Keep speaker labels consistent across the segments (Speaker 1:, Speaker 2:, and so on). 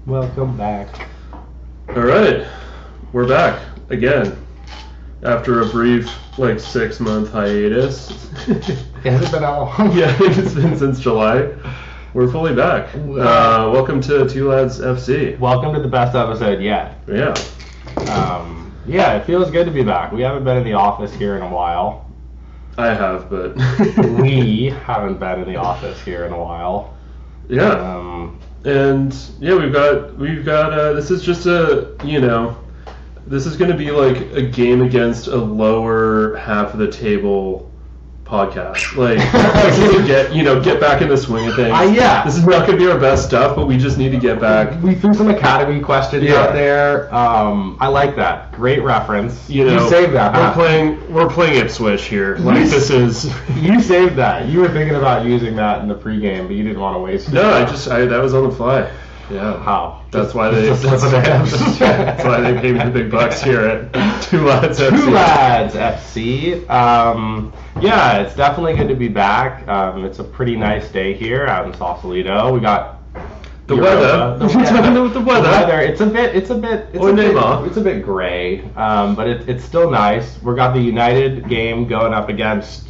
Speaker 1: Welcome back.
Speaker 2: All right, we're back again after a brief 6-month hiatus.
Speaker 1: It hasn't been that long.
Speaker 2: Yeah, it's been since July. We're fully back. Welcome to Two Lads FC.
Speaker 1: Welcome to the best episode yet.
Speaker 2: Yeah.
Speaker 1: Yeah, it feels good to be back. We haven't been in the office here in a while.
Speaker 2: I have, but
Speaker 1: We haven't been in the office here in a while.
Speaker 2: Yeah. And yeah, we've got this is just this is going to be like a game against a lower half of the table podcast. Get back in the swing of things.
Speaker 1: Yeah.
Speaker 2: This is not going to be our best stuff, but we just need to get back.
Speaker 1: We threw some academy questions out there. I like that. Great reference. You saved that.
Speaker 2: We're playing Ipswich here. This is.
Speaker 1: You saved that. You were thinking about using that in the pregame, but you didn't want to waste it.
Speaker 2: No, that was on the fly. Yeah.
Speaker 1: How?
Speaker 2: That's why that's why they paid me the big bucks here at Two Lads FC.
Speaker 1: Two Lads FC. Yeah, it's definitely good to be back. It's a pretty nice day here out in Sausalito. We got
Speaker 2: the weather. What's happening with the weather?
Speaker 1: It's a bit gray, but it's still nice. We got the United game going up against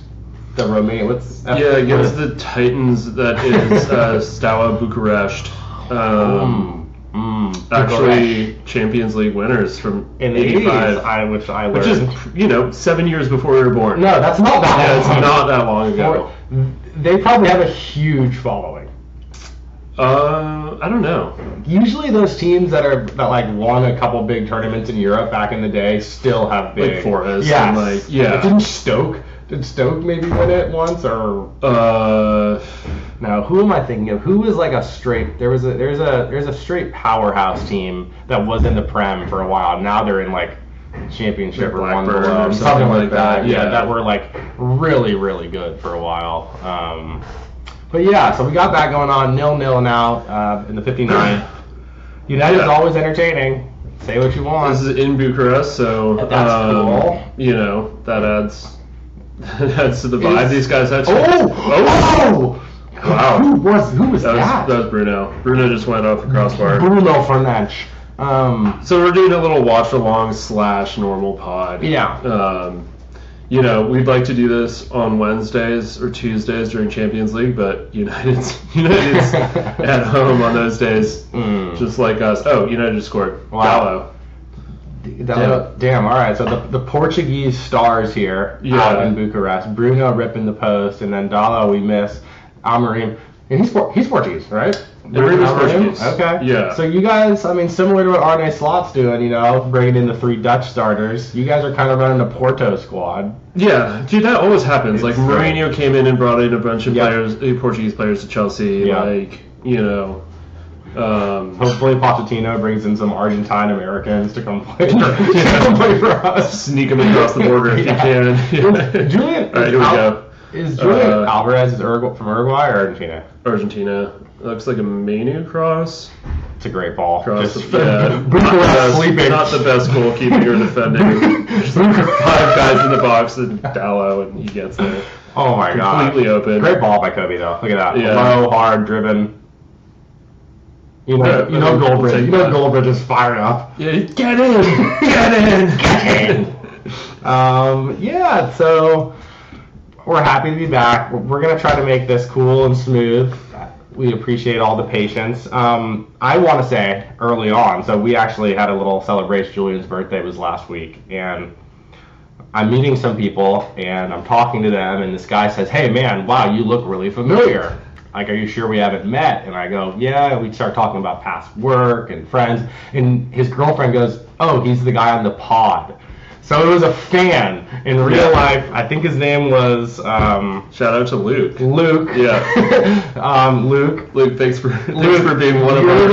Speaker 1: the Romania.
Speaker 2: Against the Titans. That is Steaua Bucharest. Actually, Champions League winners from
Speaker 1: in the
Speaker 2: 85,
Speaker 1: which I learned.
Speaker 2: Which is 7 years before we were born.
Speaker 1: No, that's not that.
Speaker 2: Yeah, it's not that long ago.
Speaker 1: They probably have a huge following.
Speaker 2: I don't know.
Speaker 1: Usually, those teams that won a couple big tournaments in Europe back in the day still have big.
Speaker 2: Like Forest.
Speaker 1: Yes.
Speaker 2: And
Speaker 1: Didn't Stoke? Did Stoke maybe win it once or? No. Who am I thinking of? Who was like a straight? There's a straight powerhouse team that was in the Prem for a while. Now they're in Championship or one below,
Speaker 2: or something like that.
Speaker 1: Yeah, that were really really good for a while. But yeah, so we got that going on 0-0 now in the 59th. United's always entertaining. Say what you want.
Speaker 2: This is in Bucharest, so
Speaker 1: that's cool.
Speaker 2: That adds to the vibe. These guys had.
Speaker 1: Oh! Wow. Who was that?
Speaker 2: That was Bruno. Bruno just went off the crossbar.
Speaker 1: Bruno Fernandes.
Speaker 2: So we're doing a little watch along / normal pod.
Speaker 1: Yeah.
Speaker 2: We'd like to do this on Wednesdays or Tuesdays during Champions League, but United's at home on those days, just like us. Oh, United just scored.
Speaker 1: Wow. Damn. All right. So the Portuguese stars here out in Bucharest. Bruno ripping the post, and then Dallo we miss. Amorim, and he's Portuguese, right?
Speaker 2: Amorim's Portuguese.
Speaker 1: Okay.
Speaker 2: Yeah.
Speaker 1: So you guys, similar to what Arne Slot's doing, bringing in the 3 Dutch starters. You guys are kind of running a Porto squad.
Speaker 2: Yeah, dude, that always happens. Mourinho came in and brought in a bunch of Portuguese players to Chelsea.
Speaker 1: Yeah. Hopefully Pochettino brings in some Argentine Americans to come play for us.
Speaker 2: Sneak them across the border if you can.
Speaker 1: Julian.
Speaker 2: All right, here we go.
Speaker 1: Is Julian Alvarez from Uruguay or Argentina?
Speaker 2: Argentina. It looks like a Manu cross.
Speaker 1: It's a great ball.
Speaker 2: Bucharest
Speaker 1: sleeping.
Speaker 2: Not the best goalkeeping or defending. There's 5 guys in the box and Dallo, and he gets there.
Speaker 1: Oh my god.
Speaker 2: Completely open.
Speaker 1: Great ball by Kobe though. Look at that.
Speaker 2: Yeah.
Speaker 1: Low, hard, driven. Goldbridge. Goldbridge is fired up.
Speaker 2: Yeah, get in.
Speaker 1: Yeah, so we're happy to be back. We're going to try to make this cool and smooth. We appreciate all the patience. I want to say early on, so we actually had a little celebration. Julian's birthday was last week, and I'm meeting some people, and I'm talking to them, and this guy says, "Hey, man, wow, you look really familiar. Are you sure we haven't met?" And I go, "Yeah." We start talking about past work and friends, and his girlfriend goes, "Oh, he's the guy on the pod." So it was a fan in real life. I think his name was...
Speaker 2: shout out to Luke.
Speaker 1: Luke.
Speaker 2: Yeah. Luke, thanks for being one of our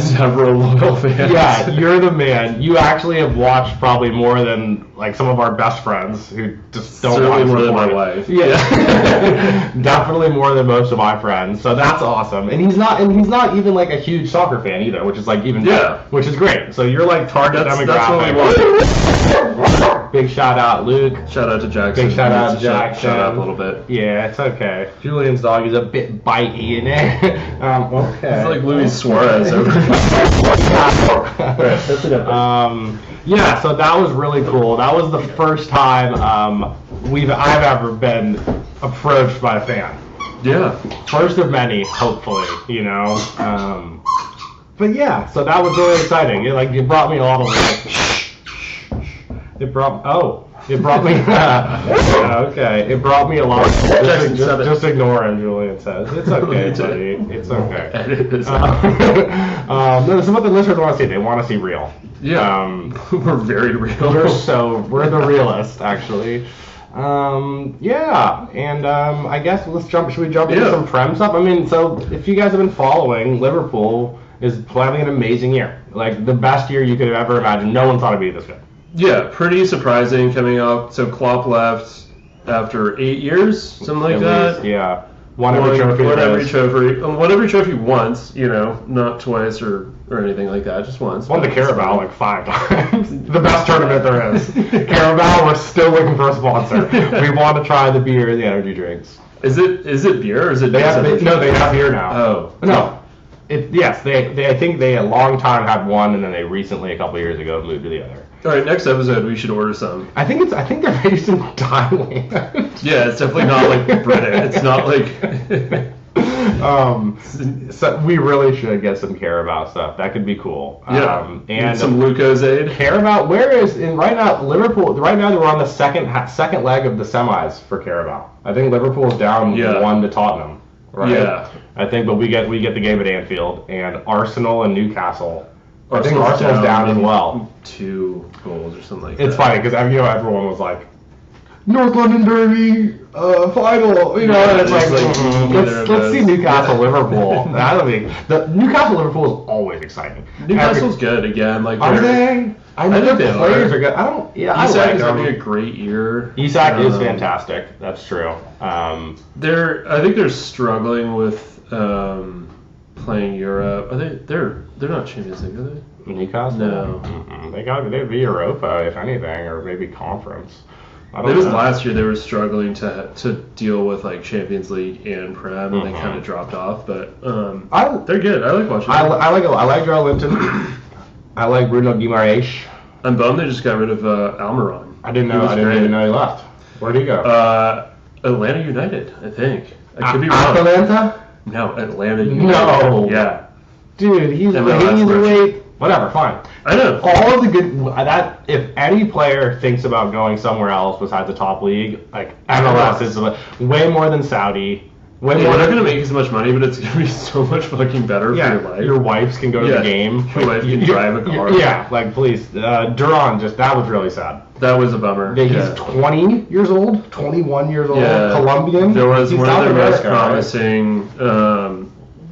Speaker 2: several loyal fans.
Speaker 1: Yeah, you're the man. You actually have watched probably more than some of our best friends who just don't
Speaker 2: Certainly
Speaker 1: watch
Speaker 2: more than my
Speaker 1: sport.
Speaker 2: wife.
Speaker 1: Yeah. Definitely more than most of my friends. So that's awesome. And he's not even a huge soccer fan either, which is which is great. So you're target demographic.
Speaker 2: That's what we want.
Speaker 1: Big shout out, Luke.
Speaker 2: Shout out to Jackson.
Speaker 1: Big shout out to Jackson.
Speaker 2: Shut up a little bit.
Speaker 1: Yeah, it's okay. Julian's dog is a bit bitey in it. Okay.
Speaker 2: It's like Luis Suarez over that's enough.
Speaker 1: Yeah, so that was really cool. That was the first time I've ever been approached by a fan.
Speaker 2: Yeah.
Speaker 1: First of many, hopefully, you know. But yeah, so that was really exciting. It brought me all the way. It brought me. Okay, it brought me a lot. Just ignore him, Julian says. It's okay, buddy. It's okay. No, this is what the listeners want to see. They want to see real.
Speaker 2: Yeah. We're very real.
Speaker 1: We're the realest, actually. Yeah, and I guess should we jump into some Prem stuff? I mean, so if you guys have been following, Liverpool is having an amazing year. Like, the best year you could have ever imagined. No one thought it'd be this good.
Speaker 2: Yeah, pretty surprising coming up. So Klopp left after 8 years, something like that.
Speaker 1: Least, yeah. Won every
Speaker 2: trophy once, you know, not twice or anything like that, just once.
Speaker 1: Won the Carabao like 5 times. The best tournament there is. Carabao, we're still looking for a sponsor. We want to try the beer and the energy drinks.
Speaker 2: Is it beer or is it?
Speaker 1: They have beer now.
Speaker 2: Oh
Speaker 1: no. Yes, I think they a long time had one, and then they recently, a couple years ago, moved to the other.
Speaker 2: All right, next episode we should order some.
Speaker 1: I think they're based in Thailand.
Speaker 2: Yeah, it's definitely not like British. It's not like.
Speaker 1: So we really should get some Carabao stuff. That could be cool.
Speaker 2: Yeah,
Speaker 1: and
Speaker 2: some Lucozade.
Speaker 1: Carabao. Right now Liverpool? Right now they're on the second leg of the semis for Carabao. I think Liverpool's down 1 to Tottenham. Right? Yeah. I think, but we get the game at Anfield, and Arsenal and Newcastle. I think Arsenal's down as well.
Speaker 2: 2 goals or something like that.
Speaker 1: It's funny because everyone was like, North London Derby final, you know, and it's like let's see Newcastle Liverpool. The Newcastle Liverpool is always exciting.
Speaker 2: Newcastle's good again. Like,
Speaker 1: are they? I think the players are good.
Speaker 2: Isak is having a great year.
Speaker 1: Isak is fantastic. That's true.
Speaker 2: I think they're struggling with playing Europe. They're not Champions League, are they?
Speaker 1: Newcastle?
Speaker 2: No.
Speaker 1: They'd be Europa if anything, or maybe Conference.
Speaker 2: Last year they were struggling to deal with like Champions League and Prem, and they kind of dropped off. But they're good. I like watching them.
Speaker 1: I like Joe Linton. I like Bruno Guimaraes.
Speaker 2: I'm bummed they just got rid of Almiron.
Speaker 1: I didn't even know he left. Where'd he go?
Speaker 2: Atlanta United, I think. I could be wrong.
Speaker 1: Atlanta?
Speaker 2: No, Atlanta United.
Speaker 1: No.
Speaker 2: Yeah.
Speaker 1: Dude, he's late. Whatever, fine.
Speaker 2: I know.
Speaker 1: All of the good if any player thinks about going somewhere else besides the top league, like MLS is way more than Saudi.
Speaker 2: They're not going to make as much money, but it's going to be so much fucking better for your life.
Speaker 1: Your wives can go to the game.
Speaker 2: Your wife can drive a car.
Speaker 1: Yeah, like please. Duran, that was really sad.
Speaker 2: That was a bummer.
Speaker 1: He's 20 years old, 21 years old, Colombian.
Speaker 2: There was one of their most promising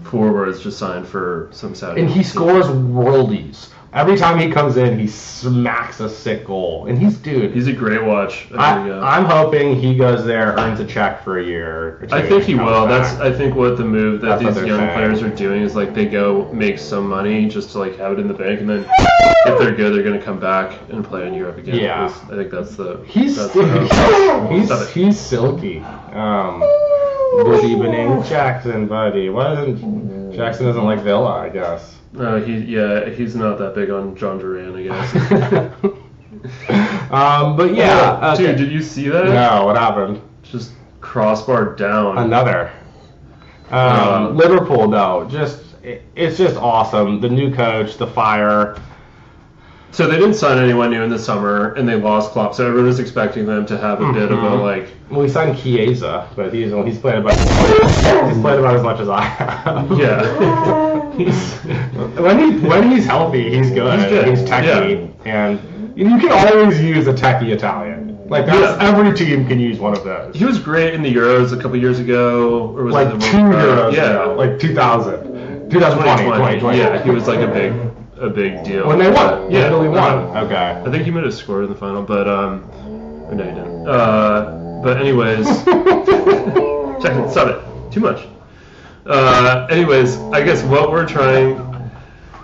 Speaker 2: forwards just signed for some Saudi.
Speaker 1: And he scores worldies. Every time he comes in, he smacks a sick goal. And he's a
Speaker 2: great watch.
Speaker 1: I'm hoping he goes there, earns a check for a year or two.
Speaker 2: I think he will. I think what the move that these young players are doing is like they go make some money just to like have it in the bank, and then if they're good, they're going to come back and play in Europe again.
Speaker 1: Yeah.
Speaker 2: I think that's the.
Speaker 1: He's silky. Good evening, Jackson, buddy. Jackson doesn't like Villa, I guess.
Speaker 2: He's not that big on John Duran, I guess.
Speaker 1: But yeah. Okay.
Speaker 2: Dude, did you see that?
Speaker 1: No, what happened?
Speaker 2: Just crossbar down.
Speaker 1: Another. Liverpool, though, it's just awesome. The new coach, the fire.
Speaker 2: So they didn't sign anyone new in the summer, and they lost Klopp. So everyone was expecting them to have a bit of a like.
Speaker 1: Well, we signed Chiesa, but he's played about as much as I have.
Speaker 2: Yeah.
Speaker 1: when he's healthy, he's good. He's techie, and you can always use a techie Italian. Like every team can use one of those.
Speaker 2: He was great in the Euros a couple years ago, or was
Speaker 1: like
Speaker 2: it the
Speaker 1: 2 Euros? Yeah, like 2020.
Speaker 2: Yeah, he was like a big deal.
Speaker 1: When they won, Italy won. Okay.
Speaker 2: I think he might have scored in the final, but or no, he didn't. But anyways, stop it. Too much. Anyways, I guess what we're trying.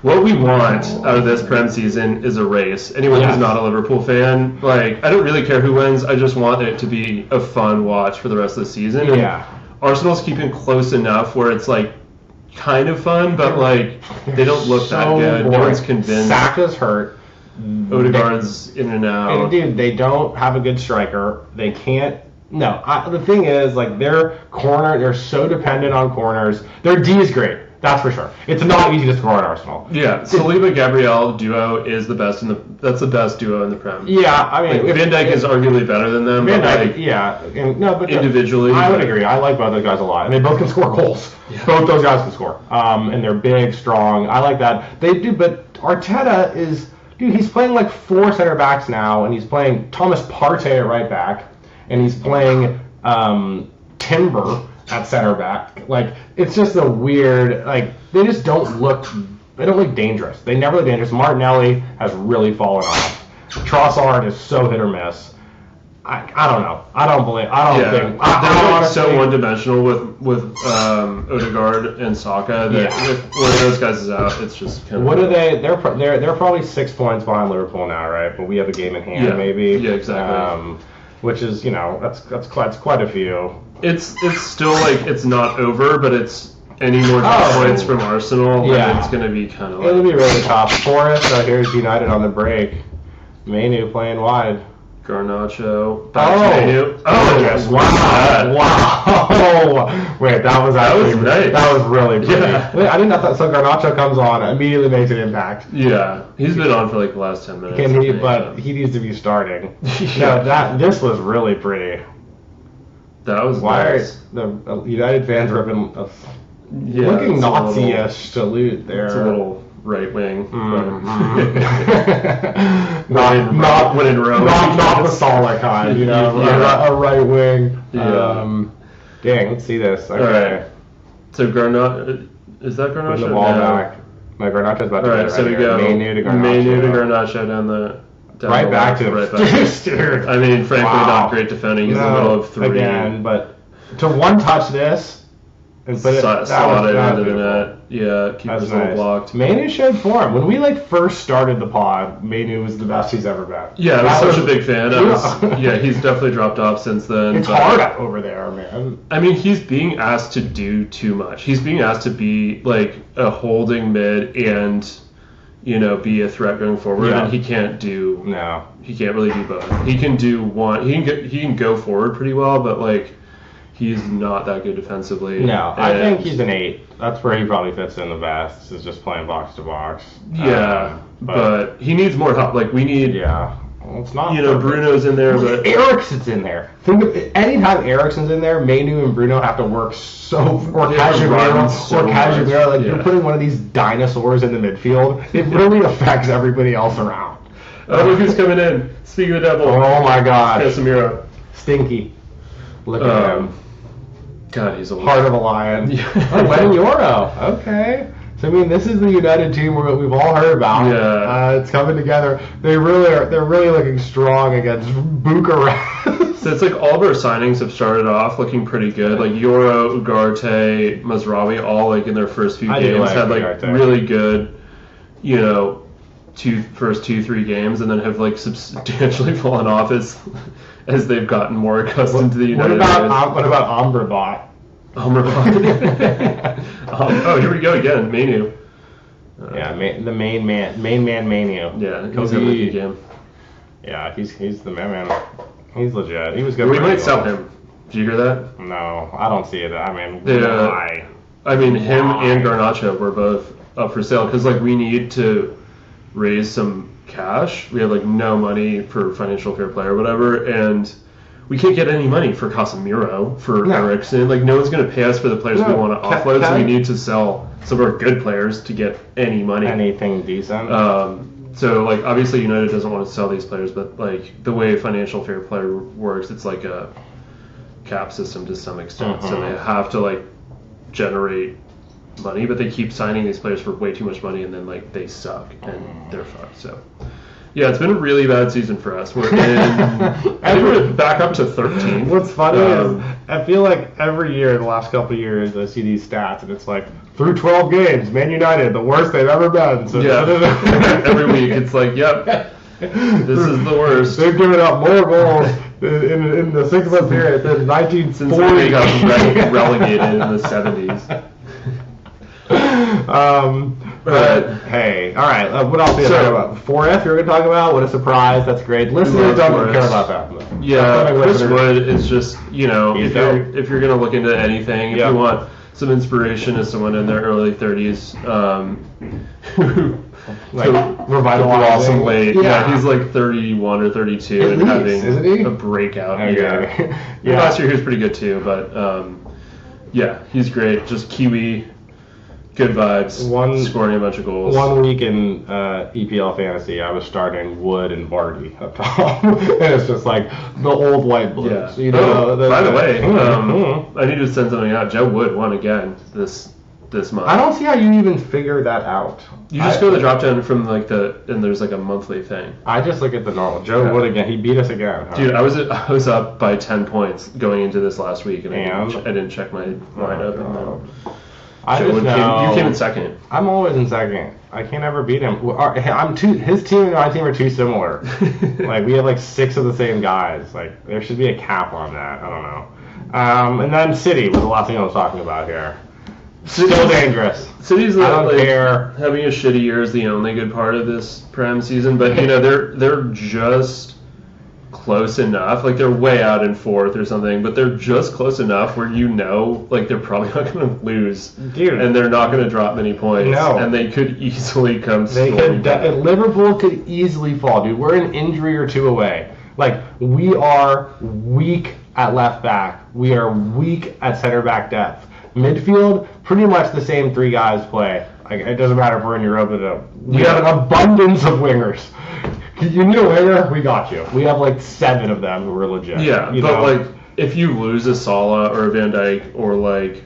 Speaker 2: What we want out of this Prem season is a race. Anyone who's not a Liverpool fan, like, I don't really care who wins. I just want it to be a fun watch for the rest of the season.
Speaker 1: Yeah.
Speaker 2: And Arsenal's keeping close enough where it's like kind of fun, but like they don't look that good. No one's convinced.
Speaker 1: Saka's hurt.
Speaker 2: Odegaard's in and out.
Speaker 1: And dude, they don't have a good striker. They can't. No, the thing is, like, they're so dependent on corners. Their D is great. That's for sure. It's not easy to score at Arsenal.
Speaker 2: Yeah, Saliba Gabriel duo is the best that's the best duo in the Prem.
Speaker 1: Yeah, I mean,
Speaker 2: like, Van Dijk is arguably better than them.
Speaker 1: Van
Speaker 2: but
Speaker 1: Dijk,
Speaker 2: like,
Speaker 1: yeah, but
Speaker 2: individually,
Speaker 1: I would agree. I like both those guys a lot, and they both can score goals. Yeah. Both those guys can score, and they're big, strong. I like that. They do, but Arteta is, dude. He's playing like 4 center backs now, and he's playing Thomas Partey at right back, and he's playing Timber at center back. Like, it's just a weird, like, they just don't look dangerous. They never look dangerous. Martinelli has really fallen off. Trossard is so hit or miss. I don't know. I don't think.
Speaker 2: They're honestly so one-dimensional with Odegaard and Saka that if one of those guys is out, it's just kind of.
Speaker 1: What are they? They're probably 6 points behind Liverpool now, right? But we have a game in hand, maybe.
Speaker 2: Yeah, exactly.
Speaker 1: Which is, that's quite a few.
Speaker 2: It's still like it's not over, but it's any more points from Arsenal, and it's going to be kind of.
Speaker 1: It'll be really tough. Forest. Here's United on the break. Manu playing wide.
Speaker 2: Garnacho. Manu.
Speaker 1: Yes. Wow. Wait, that was
Speaker 2: nice.
Speaker 1: That was really pretty.
Speaker 2: Yeah.
Speaker 1: I did not. So Garnacho comes on, immediately makes an impact.
Speaker 2: Yeah, he's been on for like the last 10 minutes.
Speaker 1: He needs to be starting. No, this was really pretty.
Speaker 2: That was
Speaker 1: nice. The United fans were looking Nazi-ish salute there.
Speaker 2: It's a little right wing.
Speaker 1: Not
Speaker 2: when in Rome.
Speaker 1: Not the solid kind, a right wing.
Speaker 2: Yeah.
Speaker 1: Dang, let's see this. Okay.
Speaker 2: All right. So Garnacho, is that Garnacho?
Speaker 1: Put the ball back. My Garnacho's about to
Speaker 2: All right, so we go Manu to Garnacho down the.
Speaker 1: Right back to
Speaker 2: right back.
Speaker 1: Dude.
Speaker 2: I mean, frankly, not great defending. He's in the middle of 3.
Speaker 1: Again, but to one touch this and put it
Speaker 2: slot it into the net. Yeah, keep his little blocked.
Speaker 1: Manu showed form. When we first started the pod, Manu was the best he's ever been.
Speaker 2: Yeah, I was such a big fan. He's definitely dropped off since then.
Speaker 1: It's hard over there, man.
Speaker 2: I mean, he's being asked to do too much. He's being asked to be like a holding mid and be a threat going forward, and he can't do.
Speaker 1: No,
Speaker 2: he can't really do both. He can do one. He can go forward pretty well, but like he's not that good defensively.
Speaker 1: No, I think he's an 8. That's where he probably fits in the best. Is just playing box to box.
Speaker 2: Yeah, but he needs more help. Like we need.
Speaker 1: Yeah. Well, it's not.
Speaker 2: Bruno's in there, but
Speaker 1: Eriksen's in there. Think of anytime Eriksen's in there, Manu and Bruno have to work Casemiro. Like you're putting one of these dinosaurs in the midfield. It really affects everybody else around.
Speaker 2: Oh, look who's coming in. Speaking of the devil.
Speaker 1: Oh my God.
Speaker 2: Casemiro.
Speaker 1: Stinky. Look at him.
Speaker 2: God, he's a
Speaker 1: heart of a lion. Winning Euro. Okay. So I mean, this is the United team we've all heard about.
Speaker 2: Yeah,
Speaker 1: it's coming together. They're really looking strong against Bucharest.
Speaker 2: So it's like all of our signings have started off looking pretty good. Like Euro, Ugarte, Mazraoui, all like in their first few games had like Ugarte. Really good, first 2-3 games, and then have like substantially fallen off as they've gotten more accustomed to the United.
Speaker 1: What about Amrabat?
Speaker 2: Here we go again, Manu.
Speaker 1: The main man Manu.
Speaker 2: Yeah, he's having a good game.
Speaker 1: Yeah, he's the man. He's legit. He was good.
Speaker 2: We might sell him. Did you hear that?
Speaker 1: No, I don't see it. I mean,
Speaker 2: why? I mean, him and Garnacho were both up for sale because like we need to raise some cash. We have like no money for financial fair play or whatever, and we can't get any money for Casemiro, for Eriksen. Like, no one's going to pay us for the players we want to offload, so we need to sell some of our good players to get any money.
Speaker 1: Anything decent.
Speaker 2: So, like, obviously United doesn't want to sell these players, but, like, the way financial fair play works, it's like a cap system to some extent. So they have to, like, generate money, but they keep signing these players for way too much money, and then, like, they suck, and they're fucked. So, Yeah, it's been a really bad season for us. We're we're back up to 13.
Speaker 1: What's funny is I feel like every year, the last couple of years, I see these stats, and it's like, through 12 games, Man United, the worst they've ever been. So
Speaker 2: every week it's like, yep, this is the worst.
Speaker 1: They've given up more goals in the 6-month period than 1940.
Speaker 2: Since they got relegated in the 70s.
Speaker 1: But hey, all right. What else are you talking about? 4F, you're going to talk about? What a surprise! That's great. Listeners don't care about that. Though.
Speaker 2: Yeah, Chris Wood is just if you're going to look into anything, if you want some inspiration as someone in their early 30s,
Speaker 1: like revitalizing
Speaker 2: weight. Yeah, he's like 31 or 32 and having a breakout year. Last year he was pretty good too, but he's great. Just Kiwi. Good vibes, scoring a bunch of goals.
Speaker 1: 1 week in EPL Fantasy, I was starting Wood and Barty up top. And it's just like the old white blues.
Speaker 2: Yeah.
Speaker 1: You know,
Speaker 2: by the way, I need to send something out. Joe Wood won again this month.
Speaker 1: I don't see how you even figure that out.
Speaker 2: You just go to the drop down from and there's like a monthly thing.
Speaker 1: I just look at the normal. Joe Wood again. He beat us again. Huh?
Speaker 2: Dude, I was up by 10 points going into this last week, and I didn't check my lineup. You came in second.
Speaker 1: I'm always in second. I can't ever beat him. His team and my team are too similar. Like we have like 6 of the same guys. Like there should be a cap on that. I don't know. And then City was the last thing I was talking about here. Still dangerous.
Speaker 2: City's
Speaker 1: I don't care.
Speaker 2: Having a shitty year is the only good part of this Prem season, but they're just close enough. Like they're way out in 4th or something, but they're just close enough where like they're probably not going to lose,
Speaker 1: dude,
Speaker 2: and they're not going to drop many points.
Speaker 1: No,
Speaker 2: and they could easily come.
Speaker 1: Liverpool could easily fall, dude. We're an injury or 2 away. Like we are weak at left back. We are weak at center back depth. Midfield, pretty much the same 3 guys play. Like it doesn't matter if we're in Europa though. We have an abundance of wingers. You need a winger? We got you. We have like 7 of them who are legit.
Speaker 2: Yeah, but like if you lose a Salah or a Van Dijk or like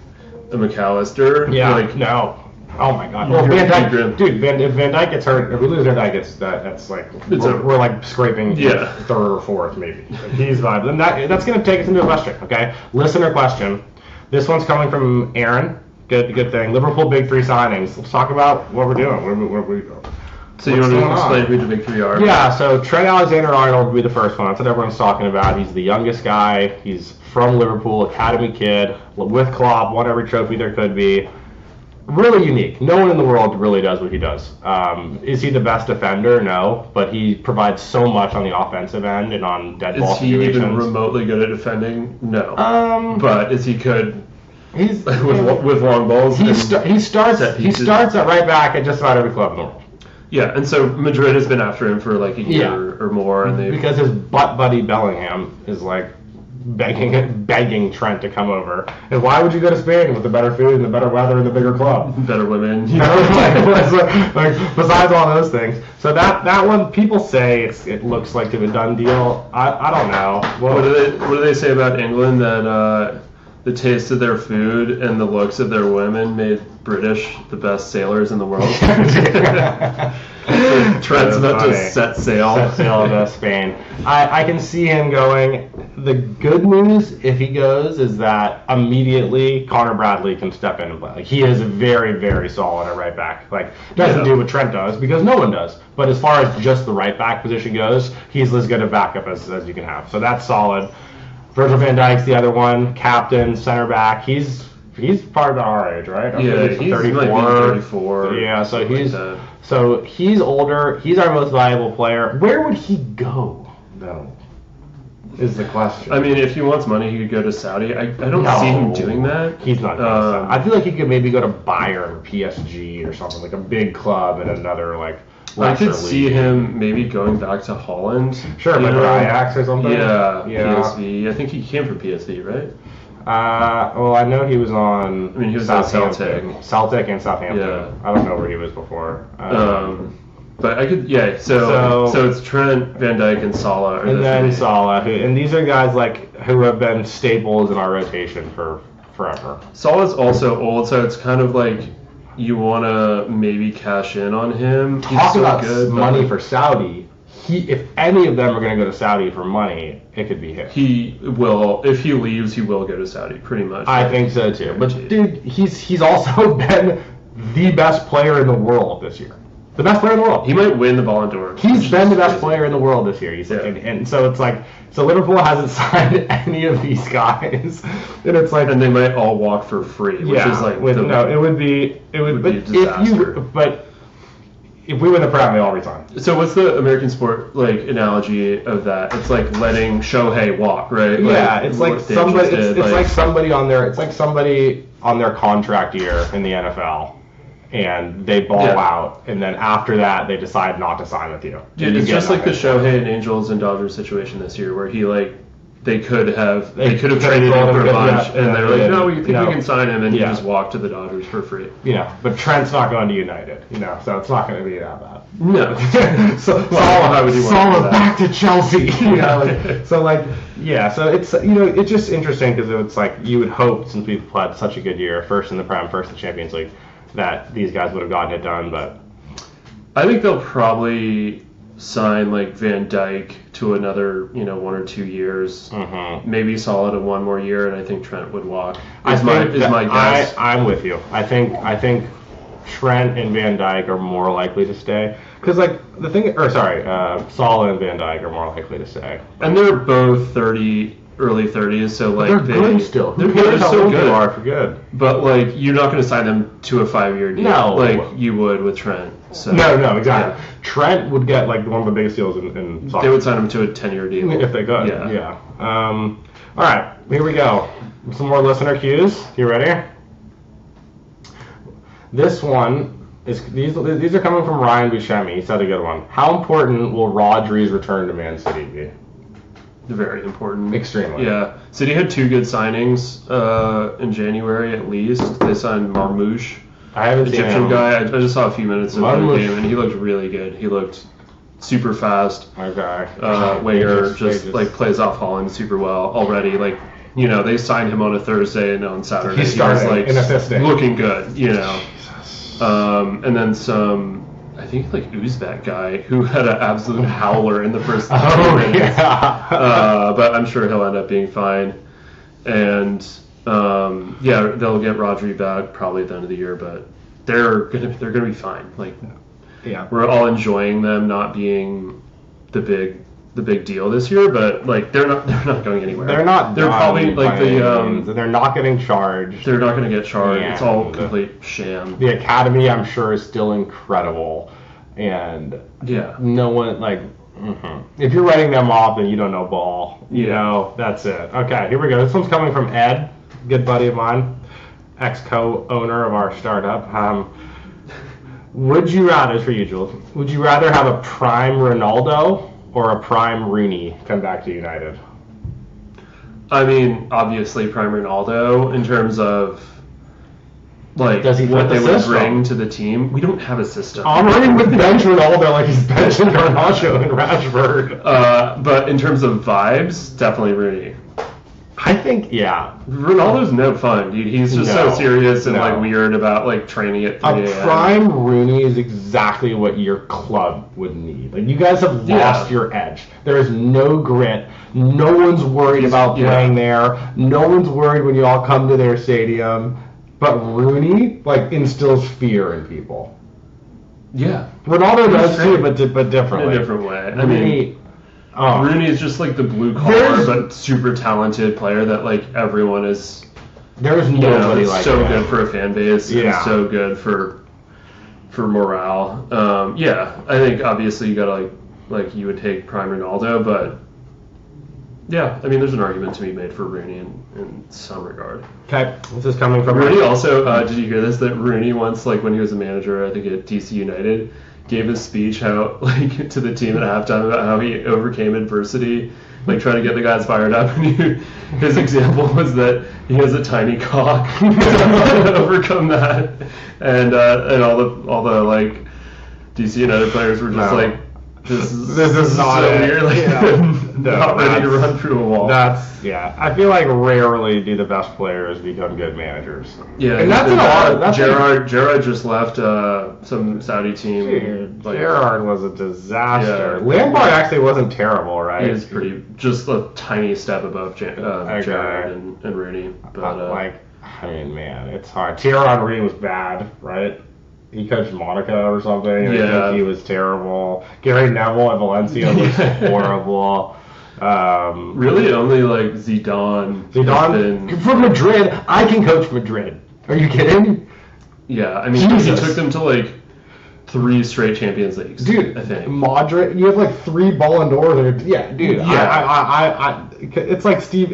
Speaker 2: a McAllister,
Speaker 1: no. Oh my God. Well, Van Dijk, dude. If Van Dijk gets hurt, if we lose Van Dijk, that's like we're like scraping 3rd or 4th maybe. He's vibe. Then that's gonna take us into a question. Okay, listener question. This one's coming from Aaron. Good thing. Liverpool big 3 signings. Let's talk about what we're doing.
Speaker 2: So you want to explain who the big 3 are?
Speaker 1: Yeah, so Trent Alexander-Arnold will be the first one. That's what everyone's talking about. He's the youngest guy. He's from Liverpool, academy kid, with Klopp, won every trophy there could be. Really unique. No one in the world really does what he does. Is he the best defender? No, but he provides so much on the offensive end and on dead ball situations.
Speaker 2: Is he even remotely good at defending? No. But is he good?
Speaker 1: He's
Speaker 2: with long balls.
Speaker 1: He starts at right back at just about every club in the world.
Speaker 2: Yeah, and so Madrid has been after him for like a year or more, and
Speaker 1: because his butt buddy Bellingham is like begging Trent to come over. And why would you go to Spain with the better food and the better weather and the bigger club,
Speaker 2: better women?
Speaker 1: You know, like besides all those things. So that one, people say it looks like a done deal. I don't know.
Speaker 2: Well, what do they say about England that? The taste of their food and the looks of their women made British the best sailors in the world. Trent's about to set sail
Speaker 1: to Spain. I can see him going. The good news, if he goes, is that immediately Connor Bradley can step in and play. Like he is very, very solid at right back. Like doesn't do what Trent does because no one does. But as far as just the right back position goes, he's as good a backup as you can have. So that's solid. Virgil van Dijk's the other one, captain, center back. He's probably about our age, right?
Speaker 2: He's 34.
Speaker 1: Yeah, so he's older. He's our most valuable player. Where would he go, though? Is the question.
Speaker 2: I mean, if he wants money, he could go to Saudi. I don't see him doing that.
Speaker 1: He's not doing that. I feel like he could maybe go to Bayern or PSG or something, like a big club in another like.
Speaker 2: I could see him maybe going back to Holland.
Speaker 1: Sure, like Ajax or something.
Speaker 2: Yeah, PSV. I think he came from PSV, right?
Speaker 1: Well, I know he was on.
Speaker 2: I mean, he was at Celtic
Speaker 1: and Southampton. Yeah. I don't know where he was before.
Speaker 2: But I could, So it's Trent, Van Dijk, and Salah.
Speaker 1: And then Salah, and these are guys like who have been staples in our rotation for forever.
Speaker 2: Salah's also old, so it's kind of like. You want to maybe cash in on him.
Speaker 1: Talk about money for Saudi. if any of them are going to go to Saudi for money, it could be him.
Speaker 2: He will, if he leaves, he will go to Saudi, pretty much.
Speaker 1: I think so too. But dude, he's also been the best player in the world this year. The best player in the world.
Speaker 2: He might win the Ballon d'Or.
Speaker 1: He's been the best player in the world this year. And so it's like, so Liverpool hasn't signed any of these guys, and it's like,
Speaker 2: and they might all walk for free, which is like,
Speaker 1: it would be a disaster. But if we win the Prem, they all resign.
Speaker 2: So what's the American sport like analogy of that? It's like letting Shohei walk, right?
Speaker 1: Yeah, it's like somebody. It's like somebody on their contract year in the NFL. And they ball out, and then after that, they decide not to sign with you.
Speaker 2: Dude, it's just like the Shohei and Angels and Dodgers situation this year, where he they could have traded him for a bunch, and they're like, no, we think we can sign him, and he just walked to the Dodgers for free.
Speaker 1: Yeah, but Trent's not going to United, so it's not going to be that bad.
Speaker 2: No.
Speaker 1: Salah back to Chelsea. So it's it's just interesting because it's like you would hope, since we've played such a good year, first in the Prem, first in the Champions League, that these guys would have gotten it done, but
Speaker 2: I think they'll probably sign like Van Dijk to another 1 or 2 years, maybe Salah to 1 more year, and I think Trent would walk. Is my guess.
Speaker 1: I'm with you. I think Trent and Van Dijk are more likely to stay because Salah and Van Dijk are more likely to stay,
Speaker 2: and they're both early 30s, so like
Speaker 1: they're good still.
Speaker 2: They're so good.
Speaker 1: They are for good.
Speaker 2: But like you're not going to sign them to a 5-year deal, like you would with Trent. So,
Speaker 1: no, exactly. Yeah. Trent would get like one of the biggest deals in soccer.
Speaker 2: They would sign him to a 10-year deal
Speaker 1: if they could. Yeah. All right, here we go. Some more listener cues. You ready? This one is these are coming from Ryan Buscemi. He said a good one. How important will Rodri's return to Man City be?
Speaker 2: Very important.
Speaker 1: Extremely.
Speaker 2: Yeah. City had 2 good signings in January at least. They signed Marmoush,
Speaker 1: I haven't seen
Speaker 2: Egyptian
Speaker 1: him.
Speaker 2: guy. I just saw a few minutes of the game, and he looked really good. He looked super fast.
Speaker 1: Okay.
Speaker 2: Winger just like plays off Holland super well already. Like they signed him on a Thursday, and on Saturday
Speaker 1: he started
Speaker 2: was
Speaker 1: in a fifth day.
Speaker 2: looking good.
Speaker 1: Jesus.
Speaker 2: And then some. I think like Uzbek guy who had an absolute howler in the first 2 minutes.
Speaker 1: Yeah.
Speaker 2: But I'm sure he'll end up being fine. And they'll get Rodri back probably at the end of the year, but they're gonna be fine. Like, we're all enjoying them not being the big deal this year, but like they're not going anywhere.
Speaker 1: They're not.
Speaker 2: They're probably like
Speaker 1: they're not getting charged.
Speaker 2: They're not going to get charged. It's all complete sham.
Speaker 1: The academy, I'm sure, is still incredible, and no one like. If you're writing them off, then you don't know ball. That's it. Okay, here we go. This one's coming from Ed, good buddy of mine, ex-co-owner of our startup. Would you rather, for you, Jules? Would you rather have a prime Ronaldo or a prime Rooney come back to United?
Speaker 2: I mean, obviously prime Ronaldo in terms of like what they would bring to the team. We don't have a system.
Speaker 1: I'm running with bench Ronaldo like he's benching Garnacho and Rashford.
Speaker 2: But in terms of vibes, definitely Rooney.
Speaker 1: I think,
Speaker 2: Ronaldo's no fun, dude. He's just so serious and like weird about like training at 3 a.m.
Speaker 1: A prime Rooney is exactly what your club would need. Like, you guys have lost your edge. There is no grit. No one's worried about playing there. No one's worried when you all come to their stadium. But Rooney like instills fear in people.
Speaker 2: Yeah,
Speaker 1: Ronaldo does too, but differently.
Speaker 2: In a different way. I mean. Rooney is just like the blue collar but super talented player that like everyone is.
Speaker 1: There's nobody like
Speaker 2: so
Speaker 1: that.
Speaker 2: Good for a fan base. And so good for morale. I think obviously you gotta like you would take prime Ronaldo, but I mean there's an argument to be made for Rooney in some regard.
Speaker 1: Okay, this is coming from
Speaker 2: Rooney. Also, did you hear this? That Rooney once, like when he was a manager, I think at DC United, gave a speech to the team at halftime about how he overcame adversity, like trying to get the guys fired up. And his example was that he has a tiny cock to overcome that, and all the like DC United players were just like This
Speaker 1: is not
Speaker 2: so
Speaker 1: it.
Speaker 2: weird. Like,
Speaker 1: Yeah.
Speaker 2: not ready to run through a wall.
Speaker 1: I feel like rarely do the best players become good managers.
Speaker 2: Yeah,
Speaker 1: and that's in a lot. That's
Speaker 2: Gerrard just left some Saudi team.
Speaker 1: Dude, Gerrard was a disaster.
Speaker 2: Yeah.
Speaker 1: Lampard actually wasn't terrible, right?
Speaker 2: He is just a tiny step above Gerrard and Rooney. But
Speaker 1: I mean, man, it's hard. Thierry Henry was bad, right? He coached Monaco or something. And I think he was terrible. Gary Neville at Valencia was horrible.
Speaker 2: Really, only like Zidane
Speaker 1: from Madrid. I can coach Madrid. Are you kidding?
Speaker 2: Yeah, I mean, he took them to like 3 straight Champions Leagues,
Speaker 1: dude.
Speaker 2: I think.
Speaker 1: Modric, you have like 3 Ballon d'Ors. Yeah, dude.
Speaker 2: Yeah.
Speaker 1: It's like Steve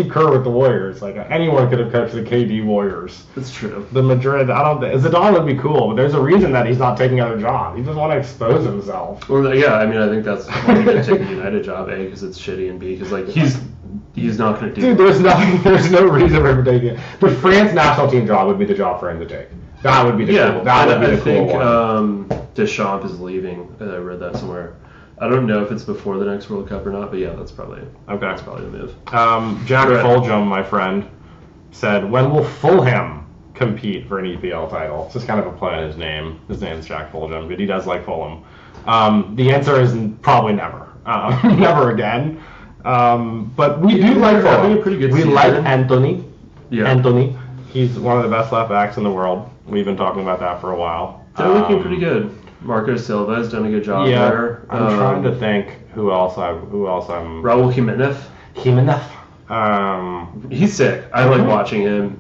Speaker 1: Kerr with the Warriors. Like anyone could have coached the KD Warriors.
Speaker 2: That's true.
Speaker 1: The Madrid, I don't think Zidane would be cool, but there's a reason that he's not taking other jobs. He doesn't want to expose himself.
Speaker 2: Well, yeah, I mean, I think that's why he didn't take a United job. A, because it's shitty, and B, because like he's not going to do.
Speaker 1: Dude, there's no reason for him to take it. The France national team job would be the job for him to take. That would be the cool. That would be the cool one.
Speaker 2: I think Deschamps is leaving. I read that somewhere. I don't know if it's before the next World Cup or not, but yeah, that's probably the move.
Speaker 1: Jack Fulgham, my friend, said, "When will Fulham compete for an EPL title?" It's just kind of a play on his name. His name's Jack Fulgham, but he does like Fulham. The answer is probably never. Never again. But we do like Fulham.
Speaker 2: Having a pretty good season.
Speaker 1: like Anthony.
Speaker 2: Yeah.
Speaker 1: Anthony. He's one of the best left backs in the world. We've been talking about that for a while.
Speaker 2: They're looking pretty good. Marco Silva has done a good job there.
Speaker 1: I'm trying to think who else I'm.
Speaker 2: Raul Jimenez. He's sick. I like watching him.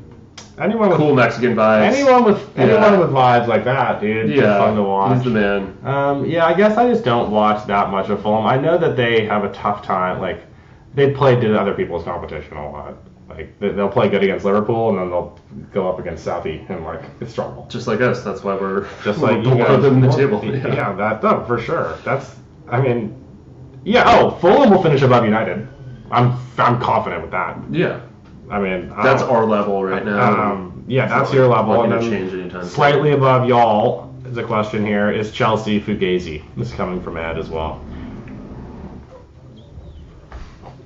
Speaker 1: Anyone with
Speaker 2: cool Mexican vibes.
Speaker 1: Anyone with vibes like that, dude.
Speaker 2: Yeah,
Speaker 1: fun to watch.
Speaker 2: He's the man.
Speaker 1: I guess I just don't watch that much of Fulham. I know that they have a tough time. Like they play to other people's competition a lot. Like they'll play good against Liverpool, and then they'll go up against Southie and like struggle.
Speaker 2: Just like us. That's why we're
Speaker 1: just like
Speaker 2: below them in the table.
Speaker 1: Yeah, that for sure. Fulham will finish above United. I'm confident with that.
Speaker 2: Yeah.
Speaker 1: I mean,
Speaker 2: that's our level right now.
Speaker 1: That's your level.
Speaker 2: Not
Speaker 1: and
Speaker 2: going to change anytime
Speaker 1: slightly soon. Above y'all is a question here: is Chelsea Fugazi? This is coming from Ed as well.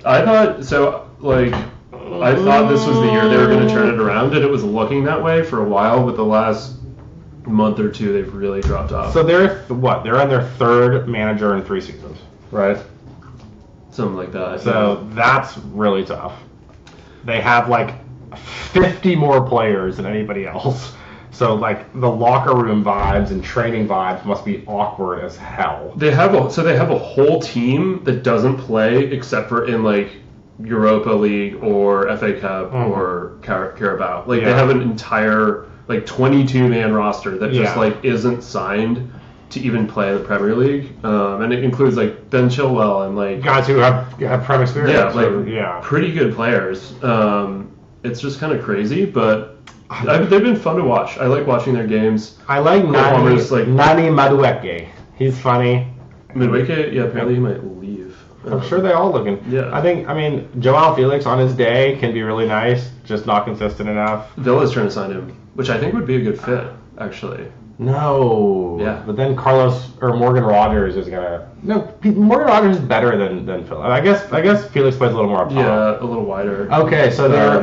Speaker 2: I thought so. I thought this was the year they were going to turn it around, and it was looking that way for a while. But the last month or two, they've really dropped off.
Speaker 1: So they're what? They're on their 3rd manager in 3 seasons, right?
Speaker 2: Something like that.
Speaker 1: So that's really tough. They have like 50 more players than anybody else. So like the locker room vibes and training vibes must be awkward as hell.
Speaker 2: They have a whole team that doesn't play except for in like Europa League or FA Cup or Carabao. Like they have an entire like 22-man roster that just like isn't signed to even play in the Premier League, and it includes like Ben Chilwell and like
Speaker 1: guys who have Prem experience.
Speaker 2: Pretty good players. It's just kind of crazy, but they've been fun to watch. I like watching their games.
Speaker 1: I like Nani Madueke. He's funny.
Speaker 2: Madueke, apparently he might leave.
Speaker 1: I'm sure they all looking.
Speaker 2: Yeah.
Speaker 1: I mean, Joao Felix on his day can be really nice, just not consistent enough.
Speaker 2: Villa's trying to sign him, which I think would be a good fit, actually.
Speaker 1: No.
Speaker 2: Yeah.
Speaker 1: But then Morgan Rogers is gonna. No, Morgan Rogers is better than Phil. I guess Felix plays a little more up top.
Speaker 2: Yeah, a little wider.
Speaker 1: Okay, so they're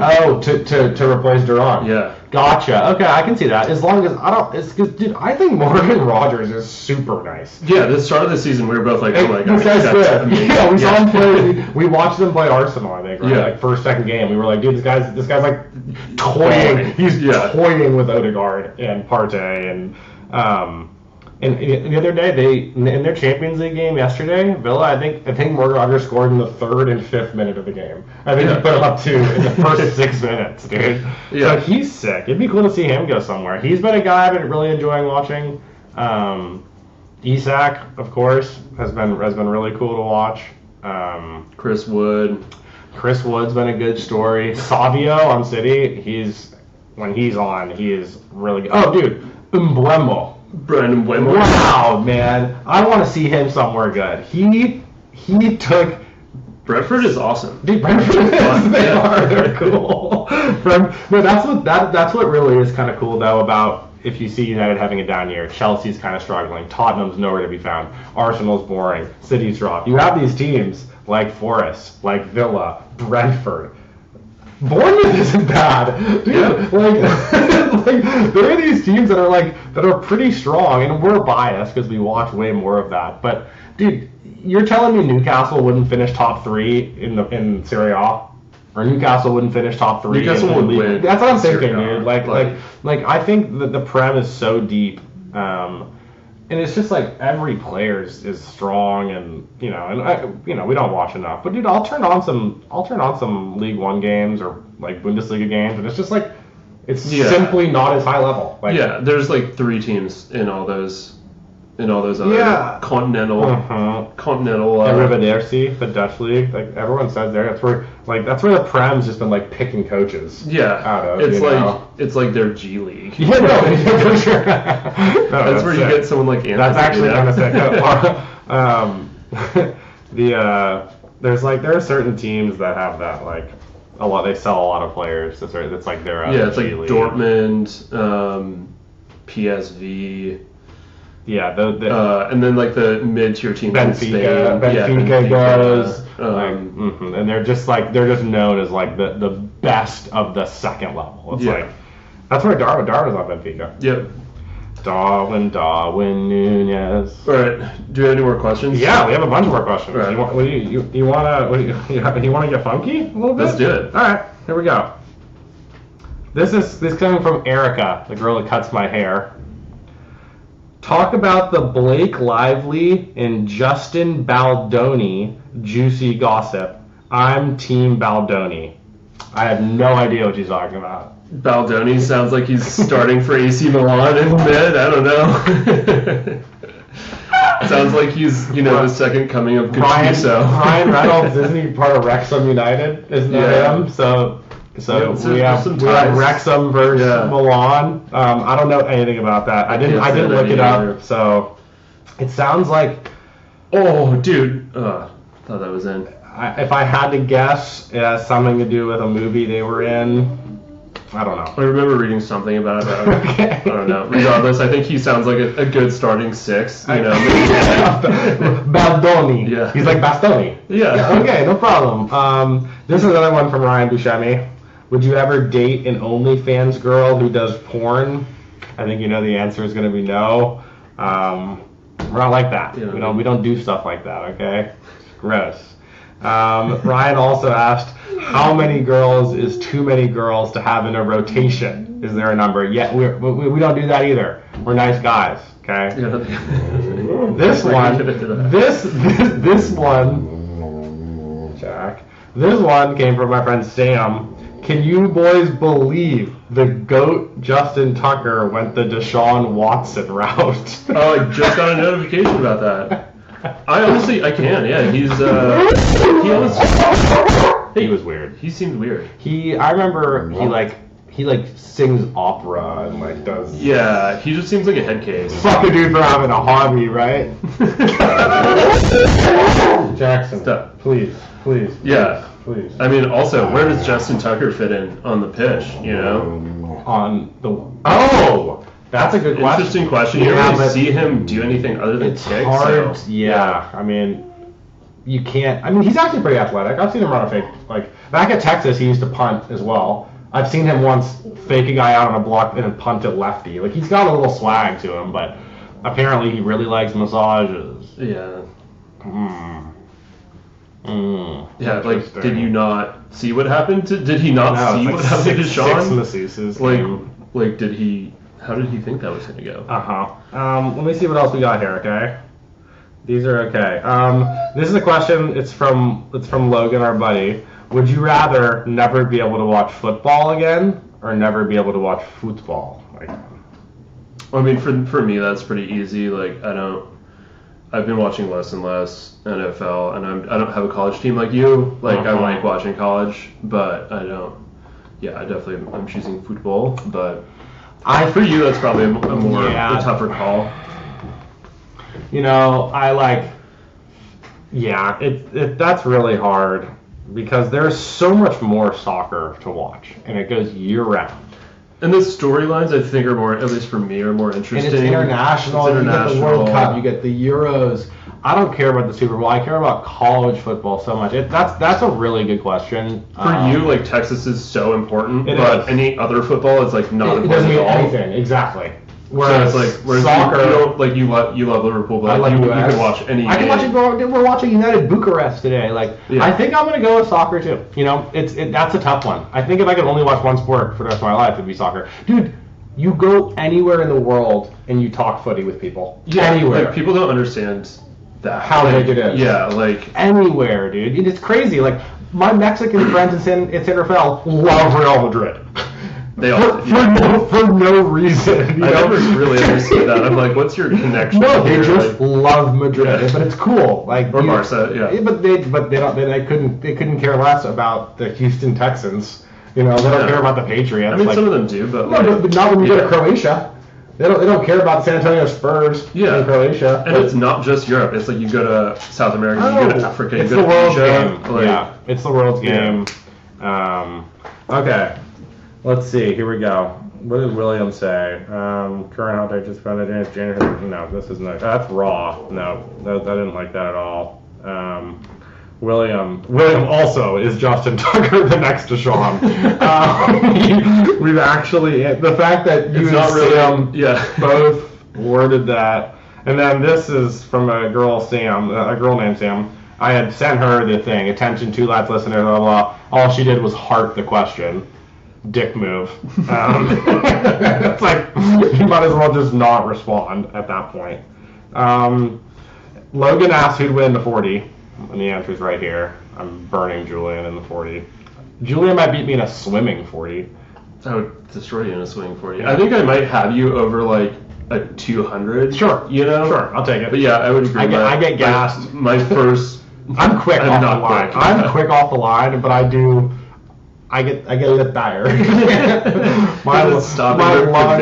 Speaker 1: to replace Durant.
Speaker 2: Yeah.
Speaker 1: Gotcha. Okay, I can see that. As long as dude, I think Morgan Rogers is super nice.
Speaker 2: Yeah, the start of the season we were both like, oh my god,
Speaker 1: this guy's good. Yeah, we saw him play. We watched them play Arsenal, I think, right?
Speaker 2: Yeah.
Speaker 1: Like first, second game. We were like, dude, this guy's like toying. He's toying with Odegaard and Partey and the other day in their Champions League game yesterday, Villa, I think Morgan Rogers scored in the 3rd and 5th minute of the game. I think he put him up 2 in the first 6 minutes, dude. Yeah. So he's sick. It'd be cool to see him go somewhere. He's been a guy I've been really enjoying watching. Isak, of course, has been really cool to watch.
Speaker 2: Chris Wood's
Speaker 1: been a good story. Savio on City, when he's on, he is really good. Oh, dude,
Speaker 2: Brandon Mbeumo.
Speaker 1: Wow, man. I want to see him somewhere good. He took...
Speaker 2: Brentford is awesome.
Speaker 1: Dude, Brentford is. They're cool. That's what really is kind of cool, though, about if you see United having a down year, Chelsea's kind of struggling, Tottenham's nowhere to be found, Arsenal's boring, City's rough. You have these teams like Forest, like Villa, Brentford. Bournemouth isn't bad, dude.
Speaker 2: Yeah.
Speaker 1: Like there are these teams that are pretty strong, and we're biased because we watch way more of that. But dude, you're telling me Newcastle wouldn't finish top 3 in Serie A, or Newcastle wouldn't finish top 3?
Speaker 2: Newcastle would win.
Speaker 1: That's what I'm thinking,
Speaker 2: Serie A.
Speaker 1: dude. Like I think that the Prem is so deep, and it's just like every player is strong, and we don't watch enough. But dude, I'll turn on some League One games or like Bundesliga games, and it's just like it's simply not as high level. Like,
Speaker 2: there's like 3 teams in all those other continental.
Speaker 1: Eredivisie, the Dutch league, like everyone says that's where the Prem's just been like picking coaches. Out of,
Speaker 2: it's like their G League.
Speaker 1: Yeah, no, for sure.
Speaker 2: That's where you get someone like Anthony.
Speaker 1: That's actually kind of sick. There are certain teams that have that, like a lot. They sell a lot of players. It's like their
Speaker 2: it's like
Speaker 1: G League.
Speaker 2: Dortmund, PSV.
Speaker 1: Yeah,
Speaker 2: and then like the mid-tier teams in Spain.
Speaker 1: Benfica goes, and they're just known as like the best of the second level. It's like that's where Darwin's on Benfica.
Speaker 2: Yep.
Speaker 1: Darwin Nunez.
Speaker 2: All right. Do you have any more questions?
Speaker 1: Yeah, we have a bunch more questions.
Speaker 2: Right.
Speaker 1: You want to get funky a little bit?
Speaker 2: Let's do it.
Speaker 1: All right, here we go. This coming from Erica, the girl that cuts my hair. Talk about the Blake Lively and Justin Baldoni juicy gossip. I'm Team Baldoni. I have no idea what she's talking about.
Speaker 2: Baldoni sounds like he's starting for AC Milan in mid. I don't know. Sounds like he's the second coming of Gattuso.
Speaker 1: Ryan Reynolds, isn't he part of Wrexham United? Isn't that him? So we have Wrexham versus Milan. I don't know anything about that. I didn't look it up. So it sounds like.
Speaker 2: Oh, dude! Thought that was in.
Speaker 1: If I had to guess, it has something to do with a movie they were in. I don't know.
Speaker 2: I remember reading something about it.
Speaker 1: Okay.
Speaker 2: I don't know. Regardless, I think he sounds like a good starting 6.
Speaker 1: Baldoni.
Speaker 2: Yeah.
Speaker 1: He's like Bastoni.
Speaker 2: Yeah.
Speaker 1: Okay, no problem. This is another one from Ryan Buscemi. Would you ever date an OnlyFans girl who does porn? I think the answer is going to be no. We're not like that.
Speaker 2: Yeah.
Speaker 1: We don't do stuff like that. Okay. Gross. Ryan also asked, how many girls is too many girls to have in a rotation? Is there a number? Yeah, we don't do that either. We're nice guys, okay?
Speaker 2: Yeah.
Speaker 1: This one, Jack. This one came from my friend Sam. Can you boys believe the GOAT Justin Tucker went the Deshaun Watson route?
Speaker 2: Oh, I just got a notification about that. I can, yeah.
Speaker 1: He was weird.
Speaker 2: He seemed weird.
Speaker 1: I remember he sings opera and does.
Speaker 2: Yeah, he just seems like a head case.
Speaker 1: Fuck a dude for having a hobby, right? Jackson,
Speaker 2: Stop.
Speaker 1: Please.
Speaker 2: Yeah.
Speaker 1: Please.
Speaker 2: I mean, also, where does Justin Tucker fit in on the pitch?
Speaker 1: That's a good question.
Speaker 2: Interesting question. You don't really see him do anything other than kick.
Speaker 1: Hard.
Speaker 2: So,
Speaker 1: yeah. I mean, you can't. I mean, he's actually pretty athletic. I've seen him run a fake. Back at Texas, he used to punt as well. I've seen him once fake a guy out on a block and then punt it lefty. He's got a little swag to him, but apparently he really likes massages.
Speaker 2: Yeah.
Speaker 1: Yeah,
Speaker 2: did you not see what happened did he not see what happened to Sean?
Speaker 1: 6 masseuses.
Speaker 2: How did he think that was going to go?
Speaker 1: Let me see what else we got here, okay? These are okay. This is a question, it's from Logan, our buddy. Would you rather never be able to watch football again or never be able to watch football again?
Speaker 2: I mean, for me, that's pretty easy. I've been watching less and less NFL, and I don't have a college team like you. I like watching college, but I don't. Yeah, I'm choosing football, but for you, that's probably a tougher call.
Speaker 1: That's really hard because there's so much more soccer to watch, and it goes year round.
Speaker 2: And the storylines, I think, are more, at least for me, are more interesting.
Speaker 1: And it's international. You get the World Cup, you get the Euros. I don't care about the Super Bowl. I care about college football so much. That's a really good question.
Speaker 2: For you, like, Texas is so important, but
Speaker 1: is.
Speaker 2: any other football is like not
Speaker 1: It
Speaker 2: important
Speaker 1: doesn't mean
Speaker 2: at all.
Speaker 1: anything. Exactly.
Speaker 2: Whereas,
Speaker 1: soccer,
Speaker 2: you don't, like, you love Liverpool, but
Speaker 1: like
Speaker 2: you
Speaker 1: US.
Speaker 2: can watch any
Speaker 1: I can
Speaker 2: game.
Speaker 1: watch it. We're watching United Bucharest today. Like,
Speaker 2: Yeah.
Speaker 1: I think I'm gonna go with soccer too. You know, that's a tough one. I think if I could only watch one sport for the rest of my life, it'd be soccer. Dude, you go anywhere in the world and you talk footy with people.
Speaker 2: Yeah,
Speaker 1: anywhere.
Speaker 2: like, people don't understand that.
Speaker 1: How big it is.
Speaker 2: Yeah, like
Speaker 1: anywhere, dude. It's crazy. Like, my Mexican friends in San Rafael love Real Madrid.
Speaker 2: They all
Speaker 1: for no reason.
Speaker 2: I never really understood that. I'm like, what's your connection?
Speaker 1: No, they
Speaker 2: here?
Speaker 1: just love Madrid,
Speaker 2: Yeah.
Speaker 1: but it's cool. Like,
Speaker 2: Or Barca, yeah.
Speaker 1: But they couldn't care less about the Houston Texans. You know, they don't care about the
Speaker 2: I
Speaker 1: Patriots.
Speaker 2: mean,
Speaker 1: like,
Speaker 2: some of them do, but
Speaker 1: no,
Speaker 2: like,
Speaker 1: but not when you go to Croatia. They don't care about the San Antonio Spurs in Croatia.
Speaker 2: And it's not just Europe. It's like you go to South America, you go to Africa,
Speaker 1: it's
Speaker 2: you go
Speaker 1: the
Speaker 2: to
Speaker 1: world's
Speaker 2: Asia.
Speaker 1: game.
Speaker 2: Like,
Speaker 1: Yeah, it's the world's game. Okay, let's see. Here we go. What did William say? Current hot take just found that January. No, this is not. That's raw. No, I didn't like that at all. William also is Justin Tucker the next to Sean. We've actually, the fact that you and Sam both worded that, and then this is from a girl named Sam. I had sent her the thing, attention to lads listeners, blah blah. All she did was heart the question. Dick move. It's like, you might as well just not respond at that point. Logan asked who'd win the 40, and the answer's right here. I'm burning Julian in the 40. Julian might beat me in a swimming 40.
Speaker 2: I would destroy you in a swimming 40. I think I might have you over like a 200.
Speaker 1: Sure.
Speaker 2: You know?
Speaker 1: Sure, I'll take it.
Speaker 2: But yeah, I would agree.
Speaker 1: I get gassed.
Speaker 2: My first.
Speaker 1: I'm quick
Speaker 2: I'm
Speaker 1: off
Speaker 2: not
Speaker 1: the line.
Speaker 2: quick.
Speaker 1: I'm quick off the line, but I get a little tired.
Speaker 2: Stop at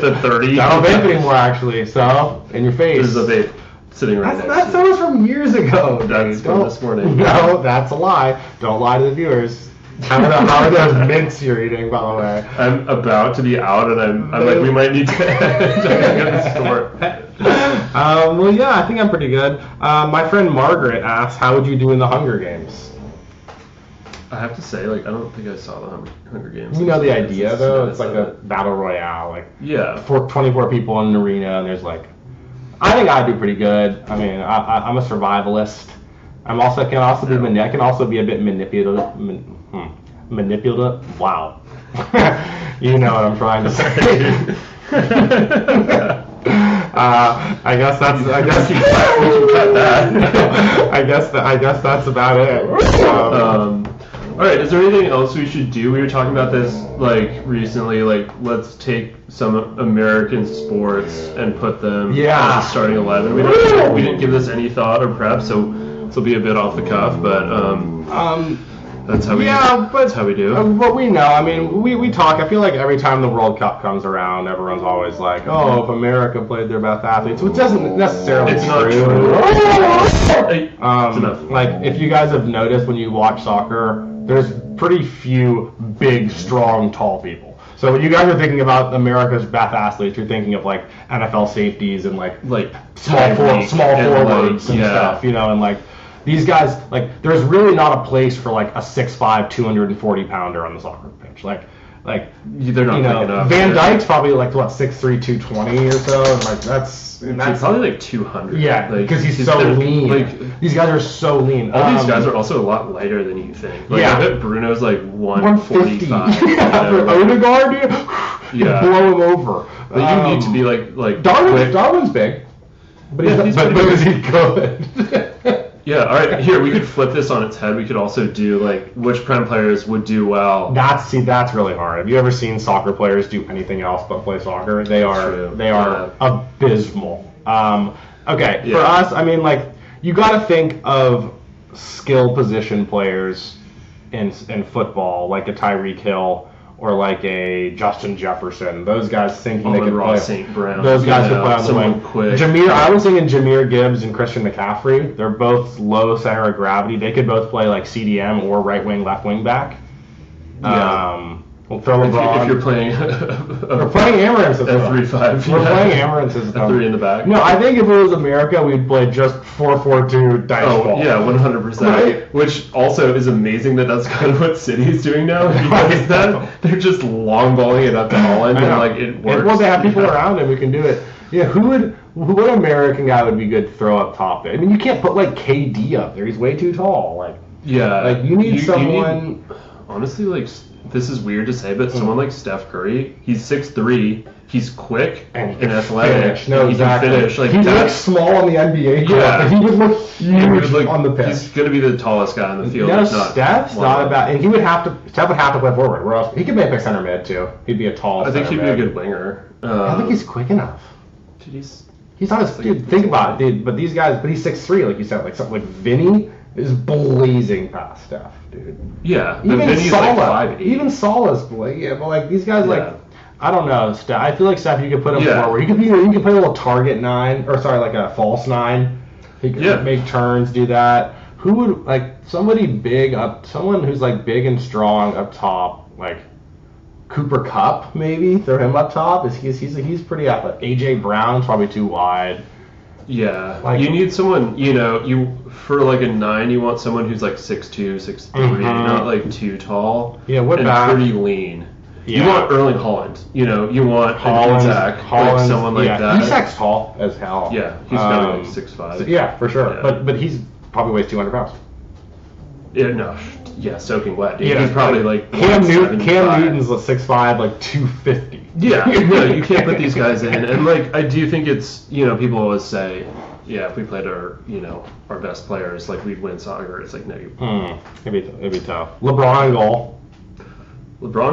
Speaker 2: the 30.
Speaker 1: I don't vape anymore, actually. So, in your face.
Speaker 2: There's a vape sitting right next
Speaker 1: That
Speaker 2: to you.
Speaker 1: was from years ago.
Speaker 2: That's from this morning.
Speaker 1: No, that's a lie. Don't lie to the viewers. How are those mints you're eating, by the way?
Speaker 2: I'm about to be out, and I'm like, we might need to get the store.
Speaker 1: Well, yeah, I think I'm pretty good. My friend Margaret asked, how would you do in the Hunger Games?
Speaker 2: I have to say, like, I don't think I saw the Hunger Games.
Speaker 1: You know the idea, though? It's like a battle royale. Like, 24 people in an arena, and there's like, I think I do pretty good. I mean, I'm a survivalist. I can also be a bit manipulative. Manipulative. Wow. You know what I'm trying to say. I guess that's about it.
Speaker 2: All right. Is there anything else we should do? We were talking about this like recently. Like, let's take some American sports and put them as a starting 11. We didn't give this any thought or prep, so this will be a bit off the cuff, but that's how we. That's how we do.
Speaker 1: But we know. I mean, we talk. I feel like every time the World Cup comes around, everyone's always like, "Oh, if America played their best athletes," which doesn't necessarily.
Speaker 2: It's not true. It's enough.
Speaker 1: Like, if you guys have noticed when you watch soccer, there's pretty few big, strong, tall people. So when you guys are thinking about America's best athletes, you're thinking of like NFL safeties and like small forwards and stuff, you know, and like these guys, like there's really not a place for like a 6'5", 240-pounder on the soccer pitch. Like
Speaker 2: they're not big enough.
Speaker 1: Van Dijk's probably like 6'3", 220 or so, and like that's
Speaker 2: probably like 200.
Speaker 1: Yeah, because he's so lean. Like, these guys are so lean.
Speaker 2: All these guys are also a lot lighter than you think. Like, I bet Bruno's like 145.
Speaker 1: Yeah, for Odegaard, dude, blow him over.
Speaker 2: But you need to be like
Speaker 1: Darwin's big, but is he good?
Speaker 2: Yeah, all right. Here, we could flip this on its head. We could also do like which Prem players would do well. That's
Speaker 1: really hard. Have you ever seen soccer players do anything else but play soccer? They are abysmal. Okay, for us, I mean, like you got to think of skill position players in football, like a Tyreek Hill or like a Justin Jefferson. Those guys thinking they could play.
Speaker 2: St. Brown.
Speaker 1: Those guys could play on the wing.
Speaker 2: Quick.
Speaker 1: I was thinking Jahmyr Gibbs and Christian McCaffrey. They're both low center of gravity. They could both play like CDM or right wing, left wing back.
Speaker 2: Yeah.
Speaker 1: We'll throw LeBron.
Speaker 2: If you're playing,
Speaker 1: we're playing Amaranth system.
Speaker 2: A 3-5.
Speaker 1: We're playing Amaranth system.
Speaker 2: A 3 in the back.
Speaker 1: No, I think if it was America, we'd play just 4-4-2 dice ball.
Speaker 2: Yeah, 100%.
Speaker 1: Right?
Speaker 2: Which also is amazing that's kind of what City's doing now. Because they're just long balling it up to Holland and like it works.
Speaker 1: Well, they have people around him who can do it. Yeah, who American guy would be good to throw up top there? I mean, you can't put like KD up there. He's way too tall. Like you need someone.
Speaker 2: Honestly, like. This is weird to say, but someone like Steph Curry, he's 6'3", he's quick and athletic.
Speaker 1: He can
Speaker 2: finish. Like,
Speaker 1: he looks small on the NBA court, but he would look huge on the pitch.
Speaker 2: He's going to be the tallest guy on the field.
Speaker 1: No, Steph's not about, and Steph would have to play forward. Where else? He could make center mid too. He'd be a tall.
Speaker 2: I think he'd be a good winger.
Speaker 1: I think he's quick enough.
Speaker 2: Dude,
Speaker 1: he's not as dude. Think about it, dude. But these guys, he's 6'3", like you said, like something like Vinny is blazing past Steph, dude.
Speaker 2: Yeah,
Speaker 1: even Salah,
Speaker 2: like
Speaker 1: even Salah's but like these guys, like I don't know, Steph. I feel like Steph, you could put him forward. You could play a little target 9, or sorry, like a false 9. He could make turns, do that. Who would like somebody big up? Someone who's like big and strong up top, like Cooper Kupp, maybe throw him up top. He's pretty athletic. AJ Brown's probably too wide.
Speaker 2: Yeah, like, you need someone, for like a 9, you want someone who's like 6'2", 6'3", not like too tall.
Speaker 1: Yeah,
Speaker 2: pretty lean. Yeah. You want Erling Holland. You want Zach, like someone like that.
Speaker 1: Zach's tall as hell.
Speaker 2: Yeah, he's got like 6'5".
Speaker 1: So, yeah, for sure. Yeah. But he's probably weighs 200 pounds.
Speaker 2: Yeah, soaking wet. Dude. He's probably like
Speaker 1: Cam Newton's 6'5", like 250.
Speaker 2: Yeah, no, you can't put these guys in. And like, I do think it's people always say, if we played our best players, like we'd win soccer. It's like no,
Speaker 1: it'd be tough. LeBron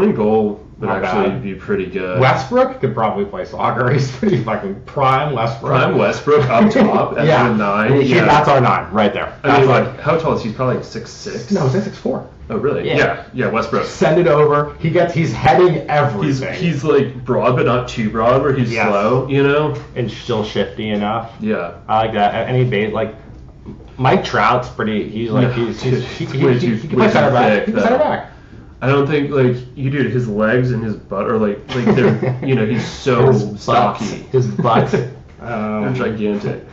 Speaker 1: in goal would actually be pretty good. Westbrook could probably play soccer. He's pretty fucking prime Westbrook.
Speaker 2: Prime Westbrook up top as a 9.
Speaker 1: That's our 9 right there.
Speaker 2: I mean, like, how tall is he? He's probably like 6'6".
Speaker 1: No, he's 6'4".
Speaker 2: Oh, really? Yeah, Westbrook.
Speaker 1: Send it over. He's heading everything.
Speaker 2: He's like broad, but not too broad, where he's slow,
Speaker 1: and still shifty enough.
Speaker 2: Yeah,
Speaker 1: I like that. Any bait like Mike Trout's pretty. He can play center back. He can center back.
Speaker 2: I don't think his legs and his butt are like they're he's so stocky.
Speaker 1: His butt.
Speaker 2: They're gigantic.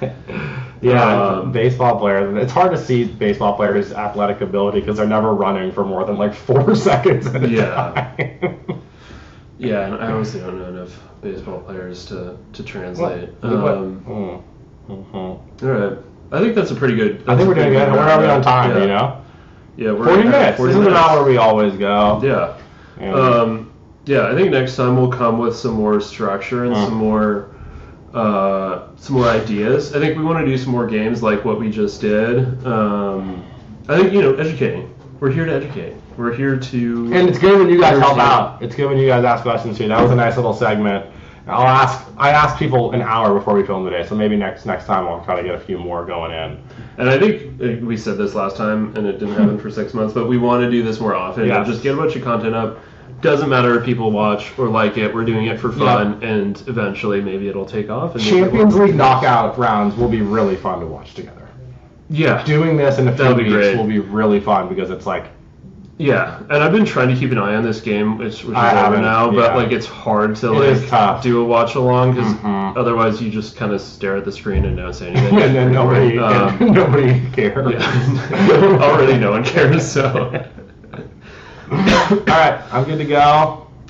Speaker 1: Yeah, baseball players. It's hard to see baseball players' athletic ability because they're never running for more than like 4 seconds at a time.
Speaker 2: Yeah, and I honestly don't know enough baseball players to translate.
Speaker 1: All
Speaker 2: right, I think that's a pretty good.
Speaker 1: I think we're doing good. We're already on time,
Speaker 2: Yeah, we're
Speaker 1: 40 minutes. This is about where we always go.
Speaker 2: Yeah. I think next time we'll come with some more structure and some more ideas. I think we want to do some more games like what we just did. I think educating. We're here to educate. We're here to.
Speaker 1: And it's good when you guys help out. It's good when you guys ask questions too. That was a nice little segment. I ask people an hour before we film today, so maybe next time I'll try to get a few more going in.
Speaker 2: And I think we said this last time, and it didn't happen for 6 months, but we want to do this more often.
Speaker 1: Yes.
Speaker 2: Just get a bunch of content up. Doesn't matter if people watch or like it. We're doing it for fun, and eventually maybe it'll take off. And
Speaker 1: Champions League knockout rounds will be really fun to watch together.
Speaker 2: Yeah,
Speaker 1: doing this in a few weeks will be really fun because it's like.
Speaker 2: Yeah, and I've been trying to keep an eye on this game, which is over now, but like it's hard to do a watch along because otherwise you just kind of stare at the screen and don't say anything.
Speaker 1: And then nobody cares.
Speaker 2: Yeah. Already no one cares. So.
Speaker 1: All right, I'm good to go.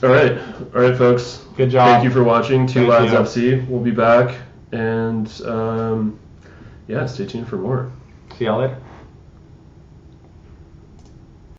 Speaker 2: All right, folks.
Speaker 1: Good job.
Speaker 2: Thank you for watching Two Lads FC. We'll be back, and stay tuned for more.
Speaker 1: See y'all later.